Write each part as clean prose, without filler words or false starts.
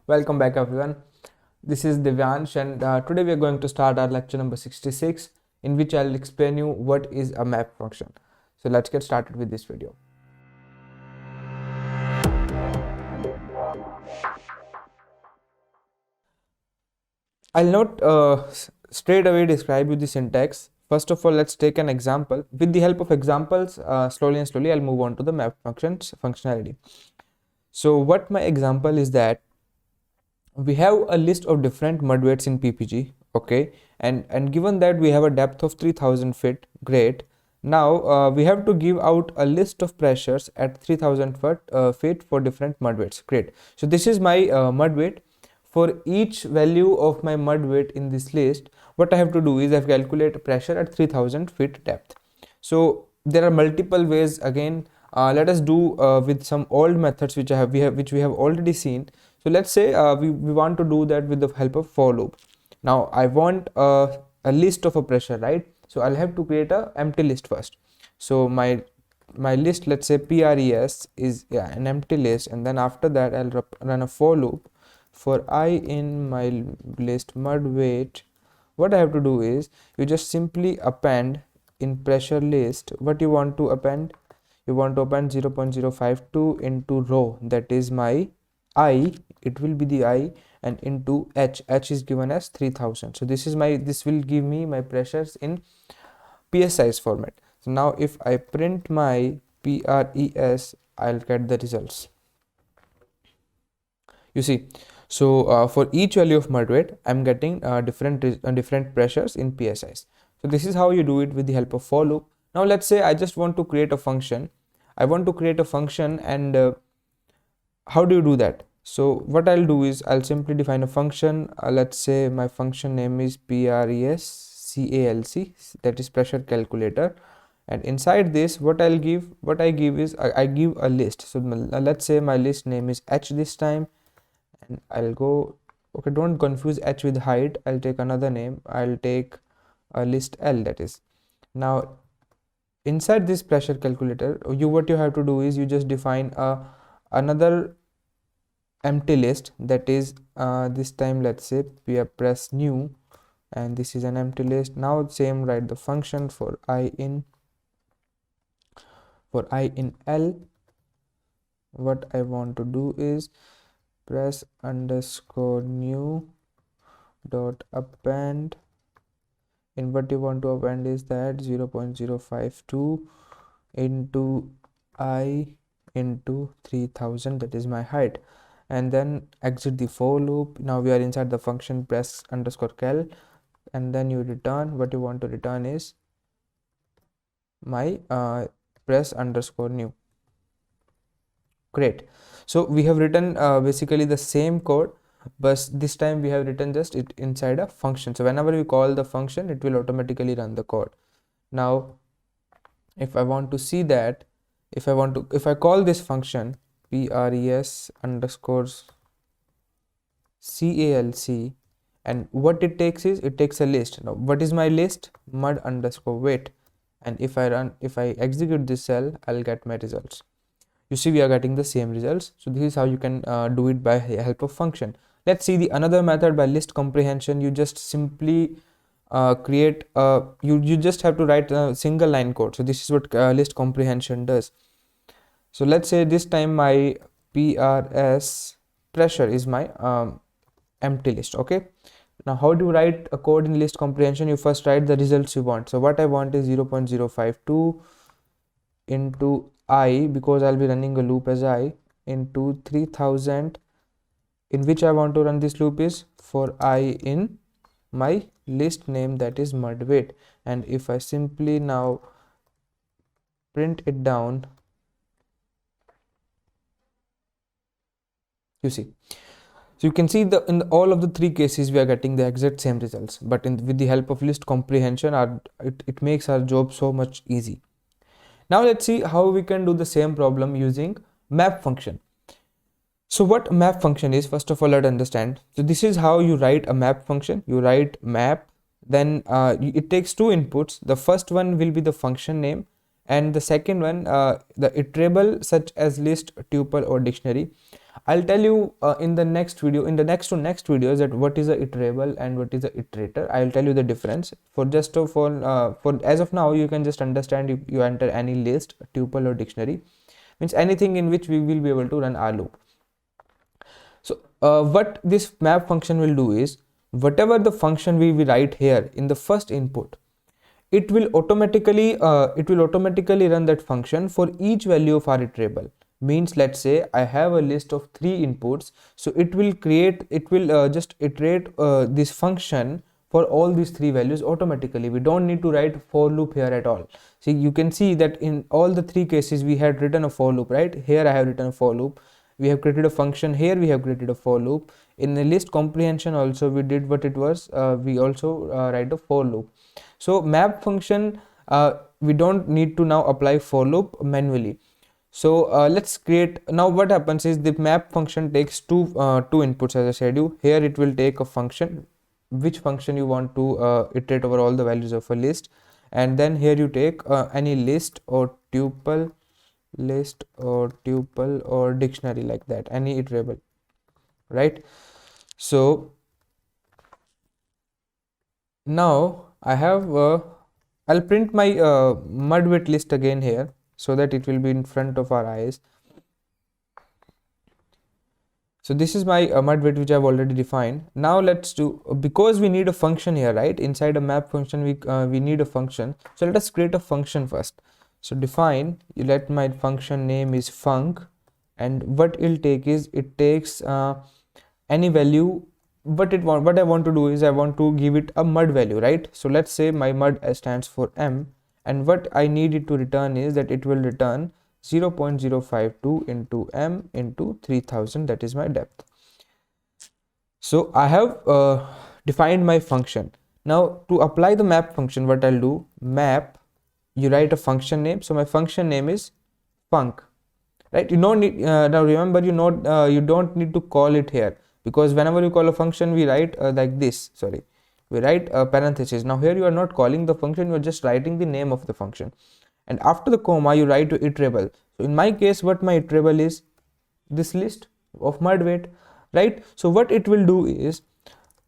Welcome back everyone. This is Divyansh and today we are going to start our lecture number 66 in which I'll explain you what is a map function. So let's get started with this video. I'll not straight away describe you the syntax. First of all, let's take an example. With the help of examples, slowly I'll move on to the map functions functionality. So what my example is that we have a list of different mud weights in PPG, okay, and given that we have a depth of 3000 feet, great. Now we have to give out a list of pressures at 3000 feet for different mud weights, great. So this is my mud weight. For each value of my mud weight in this list, what I have to do is I have to calculate pressure at 3000 feet depth. So there are multiple ways. Again, let us do with some old methods which we have already seen. So let's say we want to do that with the help of for loop. Now I want a list of a pressure, right? So I'll have to create a empty list first. So my list, let's say PRES is an empty list, and then after that I'll run a for loop for I in my list mud weight. What I have to do is you just simply append in pressure list what you want to append. You want to append 0.052 into row, that is my I, it will be the I, and into H is given as 3000. So this will give me my pressures in PSI's format. So now if I print my PRES, I'll get the results. You see, so for each value of mud weight, I'm getting different pressures in PSIs. So this is how you do it with the help of for loop. Now let's say I just want to create a function. I want to create a function, and how do you do that? So what I'll do is I'll simply define a function. Let's say my function name is PRESCALC, that is pressure calculator. And inside this, what I give is I give a list. So let's say my list name is H this time, and I'll go, okay, don't confuse H with height. I'll take another name. I'll take a list L, that is. Now inside this pressure calculator, what you have to do is you just define another empty list, that is this time let's say we have press new, and this is an empty list. Now same, write the function for I in L. What I want to do is press underscore new dot append. In what you want to append is that 0.052 into I into 3000, that is my height, and then exit the for loop. Now we are inside the function press underscore cal, and then you return. What you want to return is my press underscore new. Great. So we have written basically the same code, but this time we have written just it inside a function. So whenever we call the function, it will automatically run the code. Now if I want to see that, if I call this function PRES underscores CALC, and what it takes is it takes a list. Now what is my list? Mud underscore weight, and if I execute this cell, I'll get my results. You see, we are getting the same results. So this is how you can do it by help of function. Let's see the another method by list comprehension. You just simply create you just have to write a single line code. So this is what list comprehension does. So let's say this time my PRS pressure is my empty list. Okay, now how do you write a code in list comprehension? You first write the results you want. So what I want is 0.052 into I, because I'll be running a loop as I, into 3000, in which I want to run this loop is for I in my list name, that is mud weight. And if I simply now print it down, you see, so you can see in all of the three cases we are getting the exact same results, but with the help of list comprehension, it makes our job so much easy. Now let's see how we can do the same problem using map function. So what map function is, first of all, let's understand. So this is how you write a map function. You write map, then it takes two inputs. The first one will be the function name, and the second one the iterable such as list, tuple or dictionary. I'll tell you in the next video, in the next to next videos, that what is a iterable and what is a iterator. I'll tell you the difference. For just for as of now, you can just understand, you enter any list, tuple or dictionary, means anything in which we will be able to run our loop. So what this map function will do is, whatever the function we write here in the first input, it will automatically run that function for each value of our iterable. Means, let's say I have a list of 3 inputs, so it will just iterate this function for all these 3 values automatically. We don't need to write for loop here at all. See, you can see that in all the 3 cases we had written a for loop, right? Here I have written a for loop, we have created a function, here we have created a for loop. In the list comprehension also we did what it was, we also write a for loop. So map function, we don't need to now apply for loop manually. So let's create. Now what happens is, the map function takes two inputs, as I said you. Here it will take a function, which function you want to iterate over all the values of a list, and then here you take any list or tuple or dictionary, like that, any iterable, right? So now I have I'll print my mud weight list again here, so that it will be in front of our eyes. So this is my mud weight which I've already defined. Now let's do, because we need a function here, right? Inside a map function we need a function. So let us create a function first. So define, you let my function name is func, and what it'll take is, it takes any value. What I want to do is, I want to give it a mud value, right? So let's say my mud stands for m, and what I need it to return is that it will return 0.052 into m into 3000, that is my depth. So I have defined my function. Now to apply the map function, what I'll do, map, you write a function name. So my function name is func, right? You don't need now remember, you don't need to call it here, because whenever you call a function, we write like this, we write a parenthesis. Now here you are not calling the function, you are just writing the name of the function, and after the comma you write to iterable. So in my case, what my iterable is, this list of mud weight, right? So what it will do is,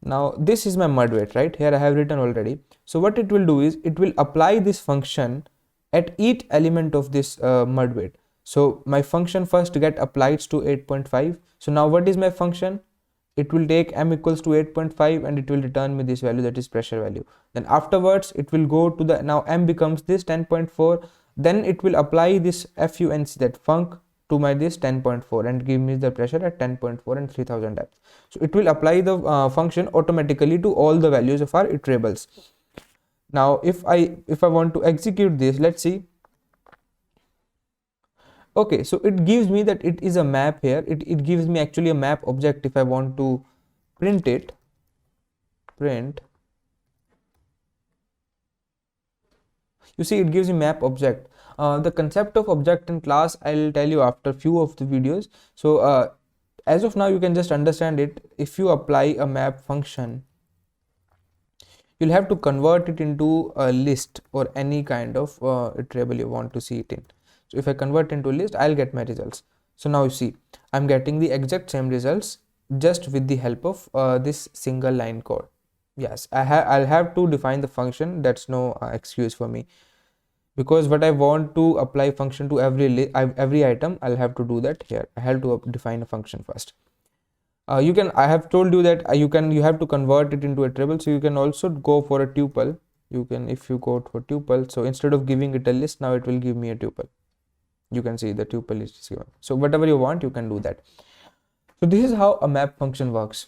now this is my mud weight, right? Here I have written already. So what it will do is, it will apply this function at each element of this mud weight. So my function first get applied to 8.5. So now what is my function? It will take m equals to 8.5 and it will return me this value, that is pressure value. Then afterwards it will go to the, now m becomes this 10.4, then it will apply this func, that func, to my this 10.4 and give me the pressure at 10.4 and 3000 depth. So it will apply the function automatically to all the values of our iterables. Now if I want to execute this, let's see. Okay, so it gives me that it is a map here. It gives me actually a map object. If I want to print it, you see it gives me map object. The concept of object and class I'll tell you after few of the videos. So as of now you can just understand it. If you apply a map function, you'll have to convert it into a list or any kind of iterable you want to see it in. So if I convert into a list, I'll get my results. So now you see, I'm getting the exact same results just with the help of this single line code. Yes, I'll have to define the function. That's no excuse for me, because what I want to apply function to every item, I'll have to do that here. I have to define a function first. I have told you that you have to convert it into a iterable. So you can also go for a tuple. If you go for tuple, so instead of giving it a list, now it will give me a tuple. You can see the tuple is given. So whatever you want, you can do that. So this is how a map function works,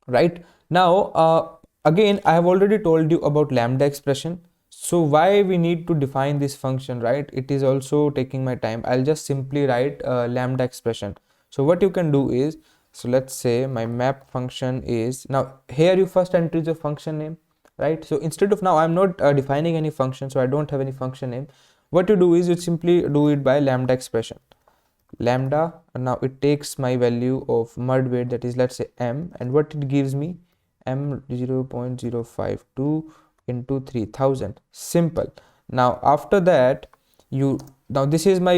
right? Now again, I have already told you about lambda expression. So why we need to define this function, right? It is also taking my time. I'll just simply write lambda expression. So what you can do is, so let's say my map function is, now here you first enter the function name, right? So instead of, now I'm not defining any function, so I don't have any function name. What you do is, you simply do it by lambda expression. Lambda, and now it takes my value of mud weight, that is, let's say m, and what it gives me, m 0.052 into 3000. Simple. Now after that, now this is my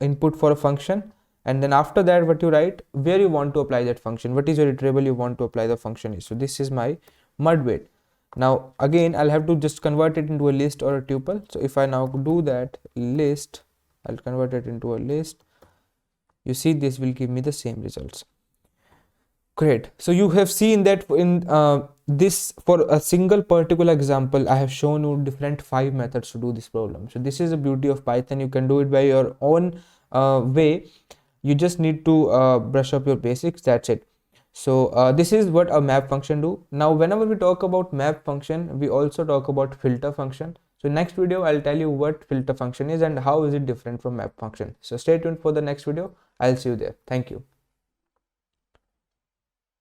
input for a function, and then after that what you write, where you want to apply that function, what is your iterable you want to apply the function is. So this is my mud weight. Now again I'll have to just convert it into a list or a tuple. So if I now do that list, I'll convert it into a list. You see this will give me the same results. Great. So you have seen that in this, for a single particular example, I have shown you different 5 methods to do this problem. So this is the beauty of Python. You can do it by your own way. You just need to brush up your basics. That's it. So this is what a map function do. Now whenever we talk about map function, we also talk about filter function. So next video I'll tell you what filter function is and how is it different from map function. So stay tuned for the next video. I'll see you there. Thank you.